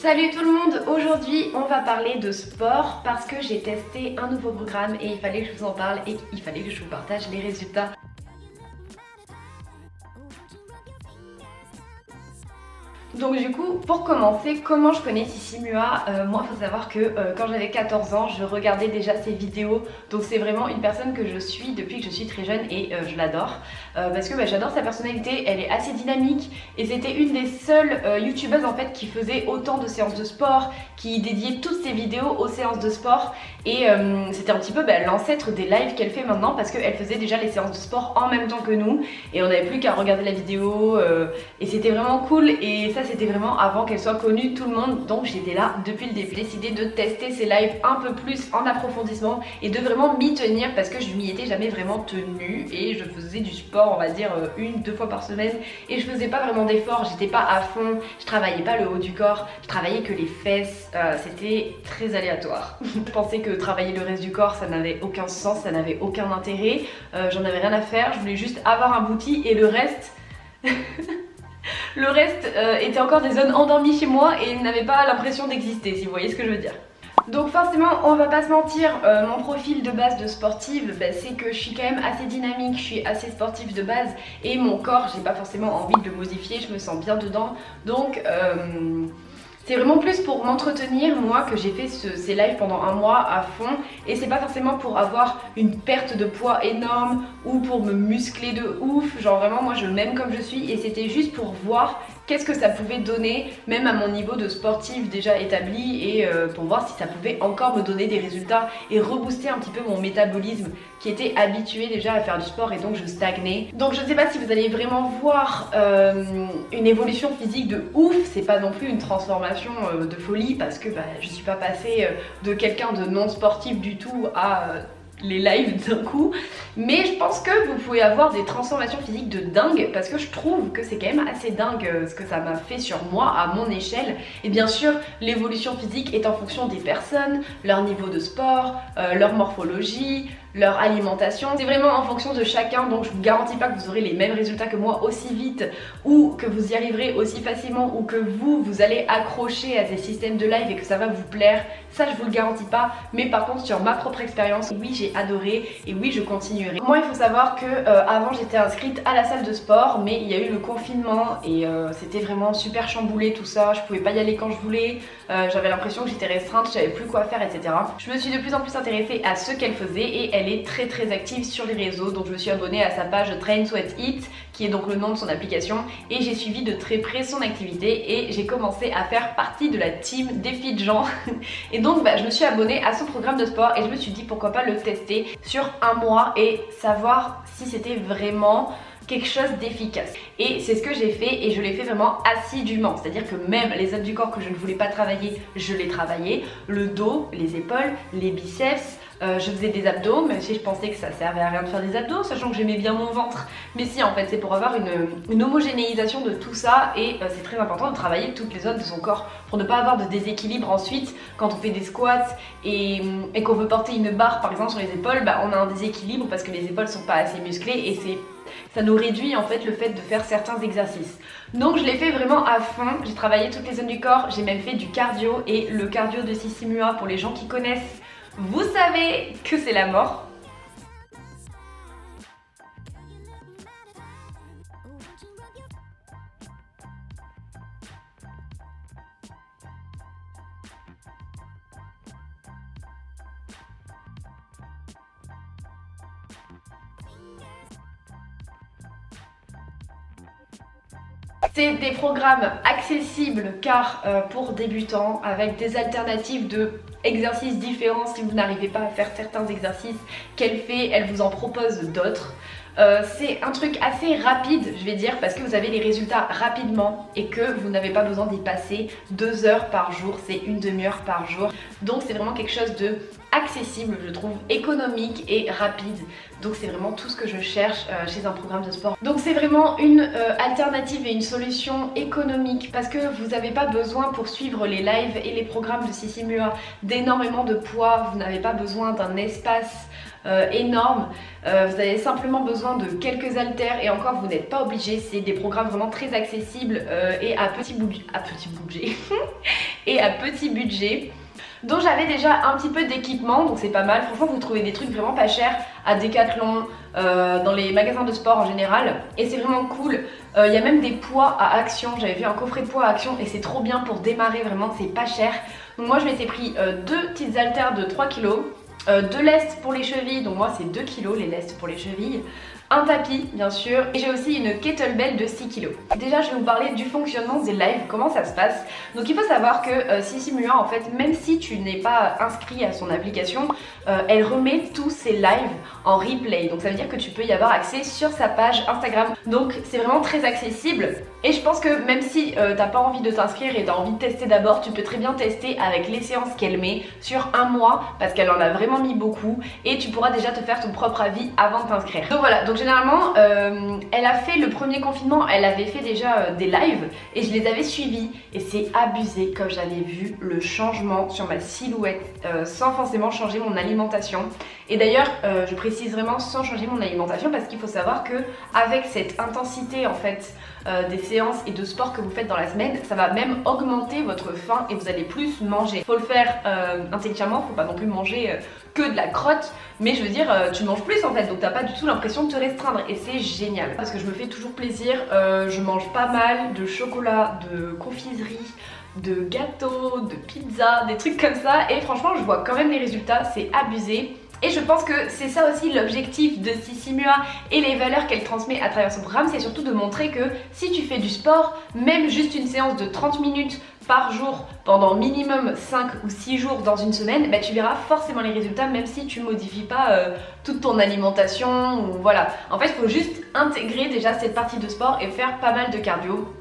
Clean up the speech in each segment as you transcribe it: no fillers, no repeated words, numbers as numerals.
Salut tout le monde, aujourd'hui on va parler de sport parce que j'ai testé un nouveau programme et il fallait que je vous en parle et il fallait que je vous partage les résultats. Donc du coup, pour commencer, comment je connais Sissi Mua? Moi, il faut savoir que quand j'avais 14 ans, je regardais déjà ses vidéos. Donc c'est vraiment une personne que je suis depuis que je suis très jeune et je l'adore. Parce que j'adore sa personnalité, elle est assez dynamique. Et c'était une des seules youtubeuses en fait qui faisait autant de séances de sport, qui dédiait toutes ses vidéos aux séances de sport. Et c'était un petit peu l'ancêtre des lives qu'elle fait maintenant parce qu'elle faisait déjà les séances de sport en même temps que nous. Et on n'avait plus qu'à regarder la vidéo et c'était vraiment cool. Et ça c'était vraiment avant qu'elle soit connue de tout le monde, donc j'étais là depuis le début. J'ai décidé de tester ces lives un peu plus en approfondissement et de vraiment m'y tenir parce que je m'y étais jamais vraiment tenue et je faisais du sport on va dire 1-2 fois par semaine et je faisais pas vraiment d'efforts, j'étais pas à fond, je travaillais pas le haut du corps, je travaillais que les fesses, c'était très aléatoire. Je pensais que travailler le reste du corps ça n'avait aucun sens, ça n'avait aucun intérêt, j'en avais rien à faire, je voulais juste avoir un booty et le reste... Le reste était encore des zones endormies chez moi et n'avait pas l'impression d'exister, si vous voyez ce que je veux dire. Donc forcément, on va pas se mentir, mon profil de base de sportive, c'est que je suis quand même assez dynamique, je suis assez sportive de base et mon corps, j'ai pas forcément envie de le modifier, je me sens bien dedans. Donc c'est vraiment plus pour m'entretenir, moi, que j'ai fait ces lives pendant un mois à fond. Et c'est pas forcément pour avoir une perte de poids énorme ou pour me muscler de ouf. Genre vraiment, moi je m'aime comme je suis et c'était juste pour voir qu'est-ce que ça pouvait donner, même à mon niveau de sportive déjà établi et pour voir si ça pouvait encore me donner des résultats et rebooster un petit peu mon métabolisme qui était habitué déjà à faire du sport et donc je stagnais. Donc je sais pas si vous allez vraiment voir une évolution physique de ouf, c'est pas non plus une transformation de folie parce que je suis pas passée de quelqu'un de non sportif du tout à... les lives d'un coup, mais je pense que vous pouvez avoir des transformations physiques de dingue parce que je trouve que c'est quand même assez dingue ce que ça m'a fait sur moi à mon échelle. Et bien sûr l'évolution physique est en fonction des personnes, leur niveau de sport, leur morphologie, leur alimentation, c'est vraiment en fonction de chacun, donc je vous garantis pas que vous aurez les mêmes résultats que moi aussi vite ou que vous y arriverez aussi facilement ou que vous allez accrocher à ces systèmes de live et que ça va vous plaire, ça je vous le garantis pas, mais par contre sur ma propre expérience, oui j'ai adoré et oui je continuerai. Moi il faut savoir que avant j'étais inscrite à la salle de sport mais il y a eu le confinement et c'était vraiment super chamboulé tout ça, je pouvais pas y aller quand je voulais, j'avais l'impression que j'étais restreinte, je savais plus quoi faire etc. Je me suis de plus en plus intéressée à ce qu'elle faisait et elle est très active sur les réseaux, donc je me suis abonnée à sa page Train Sweat Eat qui est donc le nom de son application et j'ai suivi de très près son activité et j'ai commencé à faire partie de la team des fit gens et donc je me suis abonnée à son programme de sport et je me suis dit pourquoi pas le tester sur un mois et savoir si c'était vraiment quelque chose d'efficace. Et c'est ce que j'ai fait et je l'ai fait vraiment assidûment, c'est à dire que même les zones du corps que je ne voulais pas travailler, je les travaillais, le dos, les épaules, les biceps, je faisais des abdos, même si je pensais que ça servait à rien de faire des abdos, sachant que j'aimais bien mon ventre. Mais si, en fait, c'est pour avoir une homogénéisation de tout ça et c'est très important de travailler toutes les zones de son corps pour ne pas avoir de déséquilibre ensuite quand on fait des squats et qu'on veut porter une barre par exemple sur les épaules, on a un déséquilibre parce que les épaules sont pas assez musclées et ça nous réduit en fait le fait de faire certains exercices. Donc je l'ai fait vraiment à fond, j'ai travaillé toutes les zones du corps, j'ai même fait du cardio et le cardio de Sissi Mua pour les gens qui connaissent, vous savez que c'est la mort. C'est des programmes accessibles car pour débutants avec des alternatives de exercices différents si vous n'arrivez pas à faire certains exercices qu'elle fait, elle vous en propose d'autres. C'est un truc assez rapide je vais dire parce que vous avez les résultats rapidement et que vous n'avez pas besoin d'y passer 2 heures par jour, c'est une demi-heure par jour. Donc c'est vraiment quelque chose de accessible je trouve, économique et rapide. Donc c'est vraiment tout ce que je cherche chez un programme de sport. Donc c'est vraiment une alternative et une solution économique parce que vous n'avez pas besoin pour suivre les lives et les programmes de Sissi Mua d'énormément de poids, vous n'avez pas besoin d'un espace énorme, vous avez simplement besoin de quelques haltères et encore vous n'êtes pas obligé, c'est des programmes vraiment très accessibles et à petit budget et à petit budget. Donc j'avais déjà un petit peu d'équipement, donc c'est pas mal. Franchement vous trouvez des trucs vraiment pas chers à Decathlon, dans les magasins de sport en général, et c'est vraiment cool. Il y a même des poids à Action, j'avais vu un coffret de poids à Action et c'est trop bien pour démarrer, vraiment c'est pas cher. Donc moi je m'étais pris deux petites haltères de 3 kg, deux lestes pour les chevilles, donc moi c'est 2 kg les lestes pour les chevilles, un tapis bien sûr, et j'ai aussi une kettlebell de 6 kg. Déjà je vais vous parler du fonctionnement des lives, comment ça se passe. Donc il faut savoir que Sissimua en fait, même si tu n'es pas inscrit à son application, elle remet tous ses lives en replay. Donc ça veut dire que tu peux y avoir accès sur sa page Instagram. Donc c'est vraiment très accessible. Et je pense que même si t'as pas envie de t'inscrire et t'as envie de tester d'abord, tu peux très bien tester avec les séances qu'elle met sur un mois, parce qu'elle en a vraiment mis beaucoup, et tu pourras déjà te faire ton propre avis avant de t'inscrire. Donc voilà, donc généralement elle a fait le premier confinement, elle avait fait déjà des lives et je les avais suivis, et c'est abusé comme j'avais vu le changement sur ma silhouette sans forcément changer mon alimentation. Et d'ailleurs je précise vraiment sans changer mon alimentation, parce qu'il faut savoir que avec cette intensité en fait des séances et de sport que vous faites dans la semaine, ça va même augmenter votre faim et vous allez plus manger. Faut le faire intelligemment, faut pas non plus manger que de la crotte, mais je veux dire tu manges plus en fait, donc t'as pas du tout l'impression de te restreindre, et c'est génial parce que je me fais toujours plaisir. Je mange pas mal de chocolat, de confiserie, de gâteaux, de pizza, des trucs comme ça, et franchement je vois quand même les résultats, c'est abusé. Et je pense que c'est ça aussi l'objectif de Sissimua et les valeurs qu'elle transmet à travers son programme, c'est surtout de montrer que si tu fais du sport, même juste une séance de 30 minutes par jour pendant minimum 5 ou 6 jours dans une semaine, bah tu verras forcément les résultats, même si tu modifies pas toute ton alimentation ou voilà. En fait il faut juste intégrer déjà cette partie de sport et faire pas mal de cardio.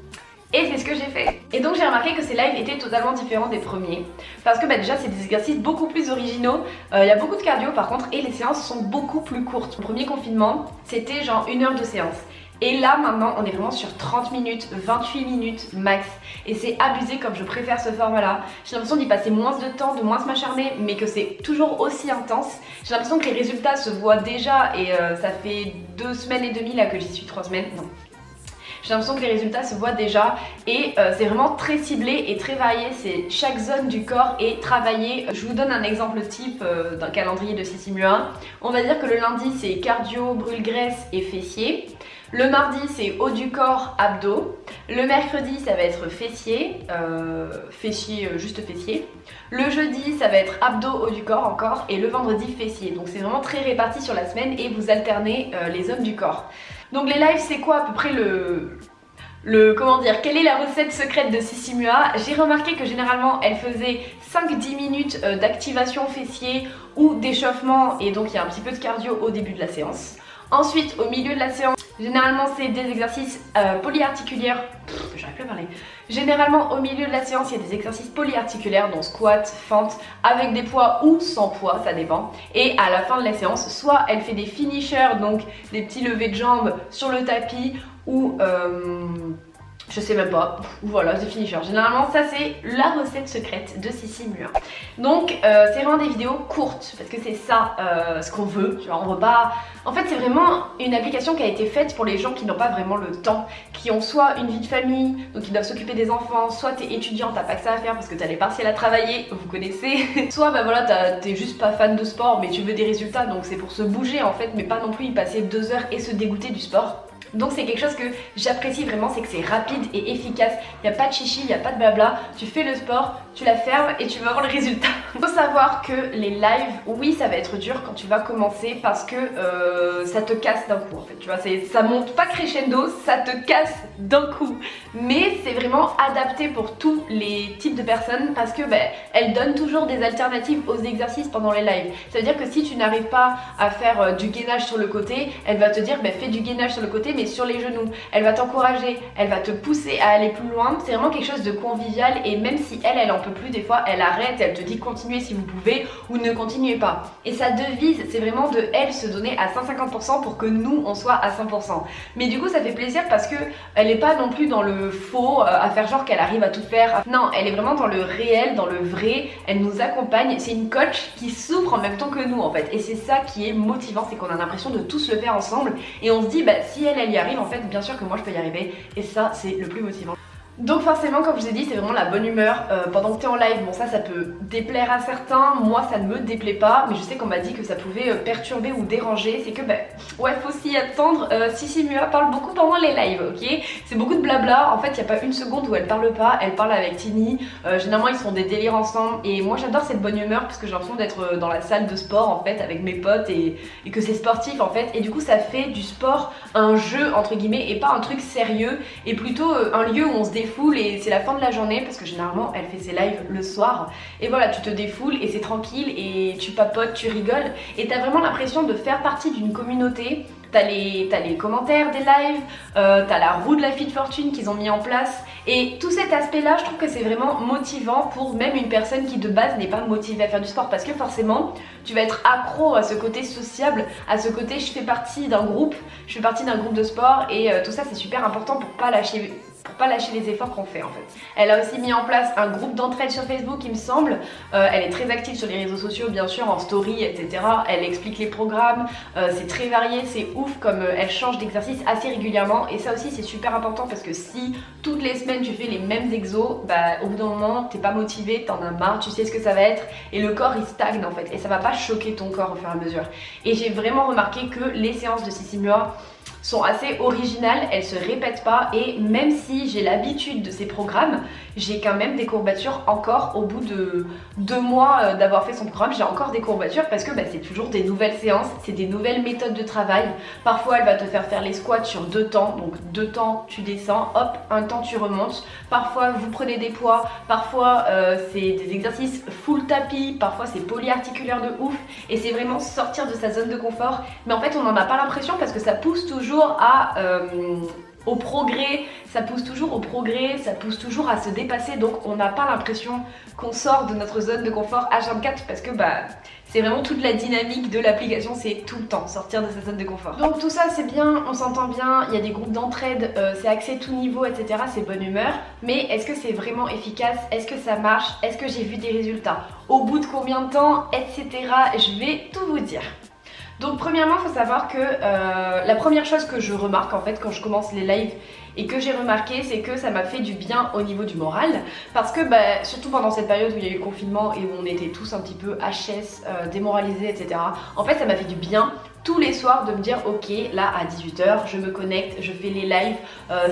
Et c'est ce que j'ai fait. Et donc j'ai remarqué que ces lives étaient totalement différents des premiers, parce que bah déjà c'est des exercices beaucoup plus originaux. Il y a beaucoup de cardio par contre, et les séances sont beaucoup plus courtes. Le premier confinement c'était genre 1 heure de séance, et là maintenant on est vraiment sur 30 minutes, 28 minutes max, et c'est abusé comme je préfère ce format là. J'ai l'impression d'y passer moins de temps, de moins m'acharner, mais que c'est toujours aussi intense. J'ai l'impression que les résultats se voient déjà, et ça fait 2 semaines et demie là que j'y suis, 3 semaines, non. J'ai l'impression que les résultats se voient déjà, et c'est vraiment très ciblé et très varié, c'est chaque zone du corps est travaillée. Je vous donne un exemple type d'un calendrier de Sissimua. On va dire que le lundi c'est cardio, brûle-graisse et fessiers. Le mardi c'est haut du corps, abdos. Le mercredi ça va être fessiers, juste fessiers. Le jeudi ça va être abdos, haut du corps encore, et le vendredi fessiers. Donc c'est vraiment très réparti sur la semaine et vous alternez les zones du corps. Donc les lives c'est quoi à peu près comment dire, quelle est la recette secrète de Sissimua? J'ai remarqué que généralement elle faisait 5-10 minutes d'activation fessier ou d'échauffement, et donc il y a un petit peu de cardio au début de la séance. Ensuite au milieu de la séance, généralement c'est des exercices polyarticulaires. J'arrive plus à parler. Généralement au milieu de la séance il y a des exercices polyarticulaires, donc squat, fente, avec des poids ou sans poids, ça dépend. Et à la fin de la séance, soit elle fait des finishers, donc des petits levés de jambes sur le tapis, ou je sais même pas, voilà, des finishers. Généralement ça c'est la recette secrète de Sissimua. Donc c'est vraiment des vidéos courtes, parce que c'est ça ce qu'on veut. Genre on veut pas... En fait c'est vraiment une application qui a été faite pour les gens qui n'ont pas vraiment le temps, qui ont soit une vie de famille, donc ils doivent s'occuper des enfants, soit t'es étudiant, t'as pas que ça à faire parce que t'as les partiels à travailler, vous connaissez. Soit bah voilà, t'es juste pas fan de sport mais tu veux des résultats, donc c'est pour se bouger en fait, mais pas non plus y passer 2 heures et se dégoûter du sport. Donc c'est quelque chose que j'apprécie vraiment, c'est que c'est rapide et efficace, il n'y a pas de chichi, il n'y a pas de blabla, tu fais le sport, tu la fermes et tu vas avoir le résultat. Il faut savoir que les lives, oui ça va être dur quand tu vas commencer, parce que ça te casse d'un coup en fait, tu vois, ça monte pas crescendo, ça te casse d'un coup. Mais c'est vraiment adapté pour tous les types de personnes, parce que elle donne toujours des alternatives aux exercices pendant les lives. Ça veut dire que si tu n'arrives pas à faire du gainage sur le côté, elle va te dire fais du gainage sur le côté mais sur les genoux. Elle va t'encourager, elle va te pousser à aller plus loin. C'est vraiment quelque chose de convivial, et même si elle en peut plus, des fois elle arrête, elle te dit continuez si vous pouvez ou ne continuez pas. Et sa devise c'est vraiment de elle se donner à 150% pour que nous on soit à 100%. Mais du coup ça fait plaisir parce que elle est pas non plus dans le faux à faire genre qu'elle arrive à tout faire. Non, elle est vraiment dans le réel, dans le vrai, elle nous accompagne. C'est une coach qui souffre en même temps que nous en fait, et c'est ça qui est motivant, c'est qu'on a l'impression de tous le faire ensemble, et on se dit si elle y arrive en fait, bien sûr que moi je peux y arriver, et ça c'est le plus motivant. Donc forcément, comme je vous ai dit, c'est vraiment la bonne humeur pendant que tu es en live. Bon, ça peut déplaire à certains, moi ça ne me déplaît pas, mais je sais qu'on m'a dit que ça pouvait perturber ou déranger. C'est que ouais, faut s'y attendre. Sissi Mua parle beaucoup pendant les lives, ok? C'est beaucoup de blabla. En fait, il n'y a pas une seconde où elle parle pas, elle parle avec Tini. Généralement, ils font des délires ensemble et moi j'adore cette bonne humeur parce que j'ai l'impression d'être dans la salle de sport en fait avec mes potes et que c'est sportif en fait. Et du coup, ça fait du sport un jeu entre guillemets et pas un truc sérieux et plutôt un lieu où on se défoule et c'est la fin de la journée parce que généralement elle fait ses lives le soir et voilà, tu te défoules et c'est tranquille et tu papotes, tu rigoles et t'as vraiment l'impression de faire partie d'une communauté. T'as les commentaires des lives, t'as la roue de la Fit Fortune qu'ils ont mis en place et tout cet aspect là je trouve que c'est vraiment motivant pour même une personne qui de base n'est pas motivée à faire du sport parce que forcément tu vas être accro à ce côté sociable, à ce côté je fais partie d'un groupe de sport et tout ça c'est super important pour pas lâcher les efforts qu'on fait en fait. Elle a aussi mis en place un groupe d'entraide sur Facebook il me semble, elle est très active sur les réseaux sociaux bien sûr, en story etc. Elle explique les programmes, c'est très varié, c'est ouf comme elle change d'exercice assez régulièrement et ça aussi c'est super important parce que si toutes les semaines tu fais les mêmes exos, au bout d'un moment t'es pas motivé, t'en as marre, tu sais ce que ça va être et le corps il stagne en fait et ça va pas choquer ton corps au fur et à mesure. Et j'ai vraiment remarqué que les séances de Sissi Mua sont assez originales, elles se répètent pas et même si j'ai l'habitude de ces programmes, j'ai quand même des courbatures encore au bout de 2 mois d'avoir fait son programme, j'ai encore des courbatures parce que c'est toujours des nouvelles séances, c'est des nouvelles méthodes de travail. Parfois elle va te faire les squats sur 2 temps, donc 2 temps tu descends, hop, un temps tu remontes. Parfois vous prenez des poids, parfois c'est des exercices full tapis, parfois c'est polyarticulaire de ouf et c'est vraiment sortir de sa zone de confort. Mais en fait on n'en a pas l'impression parce que ça pousse toujours au progrès, ça pousse toujours au progrès, ça pousse toujours à se dépasser, donc on n'a pas l'impression qu'on sort de notre zone de confort H24 parce que c'est vraiment toute la dynamique de l'application, c'est tout le temps sortir de sa zone de confort. Donc tout ça c'est bien, on s'entend bien, il y a des groupes d'entraide, c'est axé tout niveau etc, c'est bonne humeur, mais est-ce que c'est vraiment efficace? Est-ce que ça marche? Est-ce que j'ai vu des résultats? Au bout de combien de temps? Etc. Je vais tout vous dire. Donc premièrement il faut savoir que la première chose que je remarque en fait quand je commence les lives et que j'ai remarqué c'est que ça m'a fait du bien au niveau du moral parce que surtout pendant cette période où il y a eu le confinement et où on était tous un petit peu HS, démoralisés etc. En fait ça m'a fait du bien tous les soirs de me dire ok là à 18 h je me connecte, je fais les lives,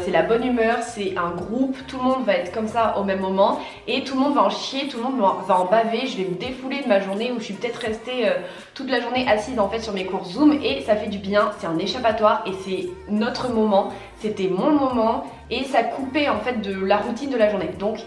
c'est la bonne humeur, c'est un groupe, tout le monde va être comme ça au même moment et tout le monde va en chier, tout le monde va en baver, je vais me défouler de ma journée où je suis peut-être restée toute la journée assise en fait sur mes cours Zoom et ça fait du bien, c'est un échappatoire et c'est notre moment, c'était mon moment et ça coupait en fait de la routine de la journée. Donc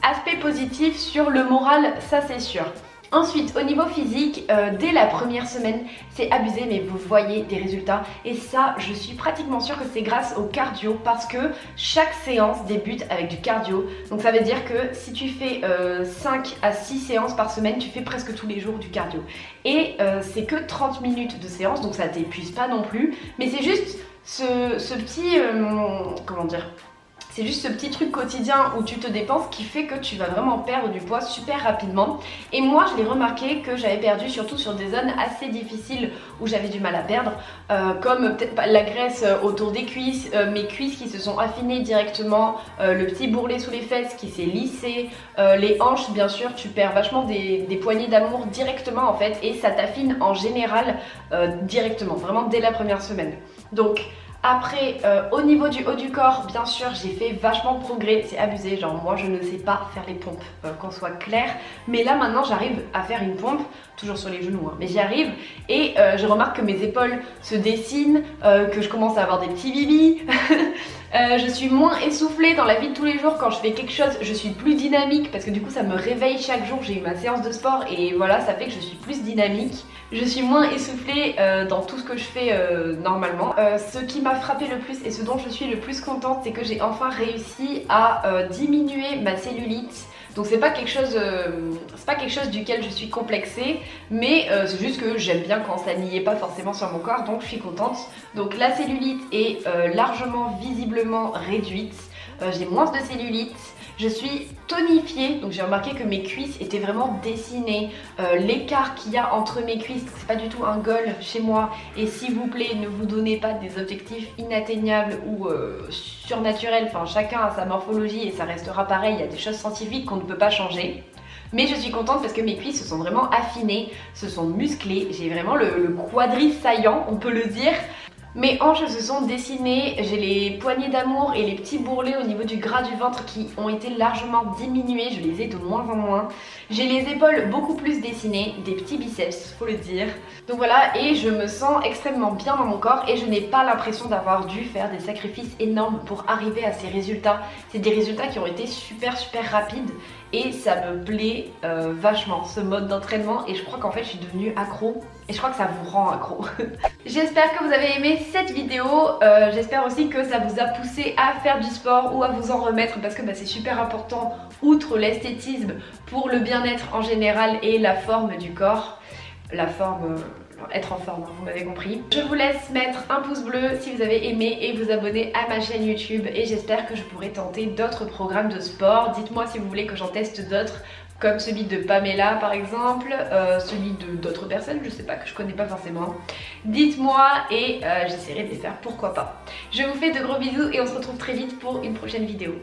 aspect positif sur le moral, ça c'est sûr. Ensuite, au niveau physique, dès la première semaine, c'est abusé, mais vous voyez des résultats. Et ça, je suis pratiquement sûre que c'est grâce au cardio parce que chaque séance débute avec du cardio. Donc ça veut dire que si tu fais 5 à 6 séances par semaine, tu fais presque tous les jours du cardio. Et c'est que 30 minutes de séance, donc ça t'épuise pas non plus. Mais c'est juste ce petit... comment dire ? C'est juste ce petit truc quotidien où tu te dépenses qui fait que tu vas vraiment perdre du poids super rapidement. Et moi je l'ai remarqué que j'avais perdu surtout sur des zones assez difficiles où j'avais du mal à perdre, comme peut-être la graisse autour des cuisses, mes cuisses qui se sont affinées directement, le petit bourrelet sous les fesses qui s'est lissé, les hanches bien sûr, tu perds vachement des poignées d'amour directement en fait et ça t'affine en général directement, vraiment dès la première semaine. Donc après, au niveau du haut du corps, bien sûr, j'ai fait vachement de progrès, c'est abusé, genre moi je ne sais pas faire les pompes, qu'on soit clair, mais là maintenant j'arrive à faire une pompe, toujours sur les genoux, hein, mais j'y arrive, et je remarque que mes épaules se dessinent, que je commence à avoir des petits bibis, je suis moins essoufflée dans la vie de tous les jours quand je fais quelque chose, je suis plus dynamique parce que du coup ça me réveille chaque jour, j'ai eu ma séance de sport et voilà, ça fait que je suis plus dynamique. Je suis moins essoufflée dans tout ce que je fais normalement. Ce qui m'a frappé le plus et ce dont je suis le plus contente, c'est que j'ai enfin réussi à diminuer ma cellulite. Donc c'est pas quelque chose duquel je suis complexée, mais c'est juste que j'aime bien quand ça n'y est pas forcément sur mon corps, donc je suis contente. Donc la cellulite est largement, visiblement réduite. J'ai moins de cellulite. Je suis tonifiée, donc j'ai remarqué que mes cuisses étaient vraiment dessinées. L'écart qu'il y a entre mes cuisses, c'est pas du tout un goal chez moi. Et s'il vous plaît, ne vous donnez pas des objectifs inatteignables ou surnaturels. Enfin, chacun a sa morphologie et ça restera pareil. Il y a des choses scientifiques qu'on ne peut pas changer. Mais je suis contente parce que mes cuisses se sont vraiment affinées, se sont musclées. J'ai vraiment le quadri saillant, on peut le dire. Mes hanches se sont dessinées, j'ai les poignées d'amour et les petits bourrelets au niveau du gras du ventre qui ont été largement diminués, je les ai de moins en moins. J'ai les épaules beaucoup plus dessinées, des petits biceps, faut le dire. Donc voilà, et je me sens extrêmement bien dans mon corps et je n'ai pas l'impression d'avoir dû faire des sacrifices énormes pour arriver à ces résultats. C'est des résultats qui ont été super rapides et ça me plaît vachement ce mode d'entraînement et je crois qu'en fait je suis devenue accro et je crois que ça vous rend accro. J'espère que vous avez aimé cette vidéo, j'espère aussi que ça vous a poussé à faire du sport ou à vous en remettre parce que c'est super important outre l'esthétisme pour le bien-être en général et la forme du corps. La forme... être en forme, vous m'avez compris. Je vous laisse mettre un pouce bleu si vous avez aimé et vous abonner à ma chaîne YouTube et j'espère que je pourrai tenter d'autres programmes de sport. Dites-moi si vous voulez que j'en teste d'autres comme celui de Pamela par exemple, celui d'autres personnes, je sais pas, que je connais pas forcément. Dites-moi et j'essaierai de les faire, pourquoi pas. Je vous fais de gros bisous et on se retrouve très vite pour une prochaine vidéo.